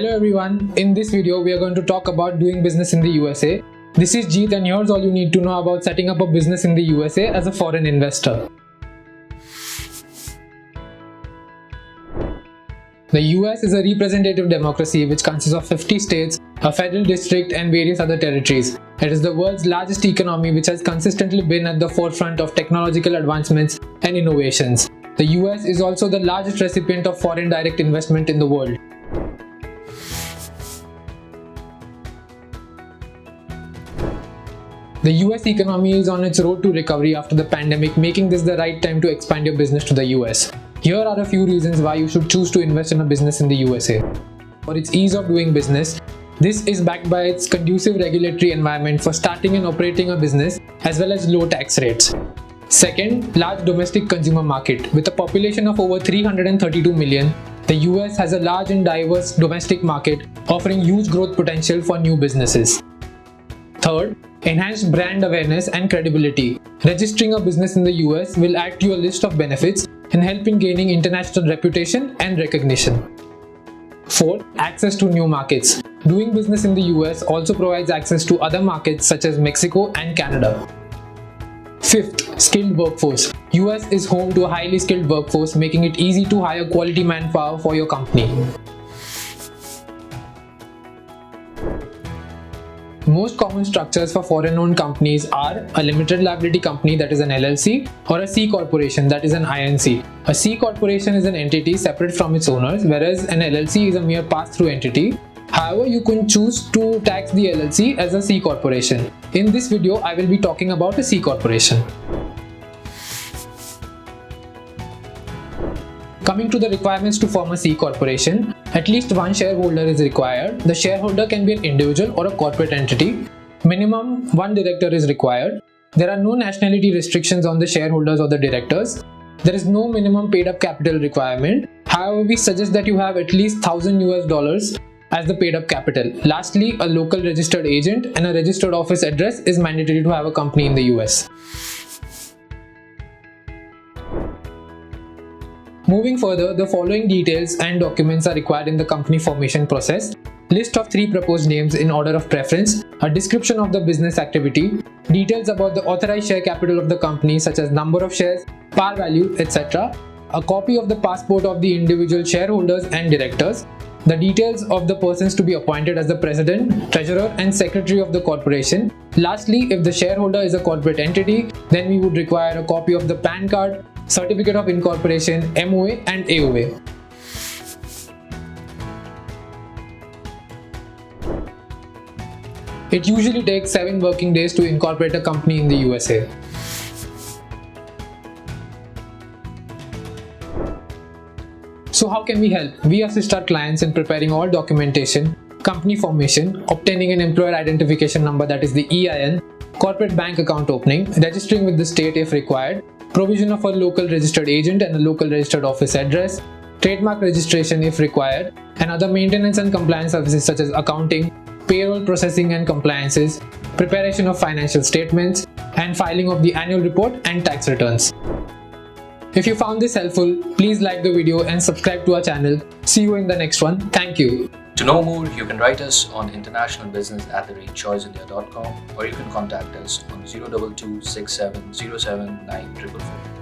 Hello everyone, in this video we are going to talk about doing business in the USA. This is Jeet and here's all you need to know about setting up a business in the USA as a foreign investor. The US is a representative democracy which consists of 50 states, a federal district and various other territories. It is the world's largest economy which has consistently been at the forefront of technological advancements and innovations. The US is also the largest recipient of foreign direct investment in the world. The US economy is on its road to recovery after the pandemic, making this the right time to expand your business to the US. Here are a few reasons why you should choose to invest in a business in the USA. For its ease of doing business, this is backed by its conducive regulatory environment for starting and operating a business as well as low tax rates. Second, large domestic consumer market. With a population of over 332 million, the US has a large and diverse domestic market offering huge growth potential for new businesses. Third, enhanced brand awareness and credibility. Registering a business in the US will add to your list of benefits and help in gaining international reputation and recognition. Fourth, access to new markets. Doing business in the US also provides access to other markets such as Mexico and Canada. Fifth, skilled workforce. US is home to a highly skilled workforce, making it easy to hire quality manpower for your company. Most common structures for foreign-owned companies are a limited liability company, that is an LLC, or a C corporation, that is an INC. A C corporation is an entity separate from its owners, whereas an LLC is a mere pass-through entity. However, you can choose to tax the LLC as a C corporation. In this video, I will be talking about a C corporation. Coming to the requirements to form a C corporation, at least one shareholder is required. The shareholder can be an individual or a corporate entity. Minimum one director is required. There are no nationality restrictions on the shareholders or the directors. There is no minimum paid up capital requirement. However, we suggest that you have at least $1,000 as the paid up capital. Lastly, a local registered agent and a registered office address is mandatory to have a company in the US. Moving further, the following details and documents are required in the company formation process. List of 3 proposed names in order of preference, a description of the business activity, details about the authorized share capital of the company such as number of shares, par value, etc., a copy of the passport of the individual shareholders and directors, the details of the persons to be appointed as the president, treasurer and secretary of the corporation. Lastly, if the shareholder is a corporate entity, then we would require a copy of the PAN card, Certificate of Incorporation, MOA and AOA. It usually takes 7 working days to incorporate a company in the USA. So how can we help? We assist our clients in preparing all documentation, company formation, obtaining an employer identification number, that is the EIN, corporate bank account opening, registering with the state if required, provision of a local registered agent and a local registered office address, trademark registration if required, and other maintenance and compliance services such as accounting, payroll processing and compliances, preparation of financial statements, and filing of the annual report and tax returns. If you found this helpful, please like the video and subscribe to our channel. See you in the next one. Thank you. To know more, you can write us on internationalbusiness@choiceindia.com or you can contact us on 022 6707 9444.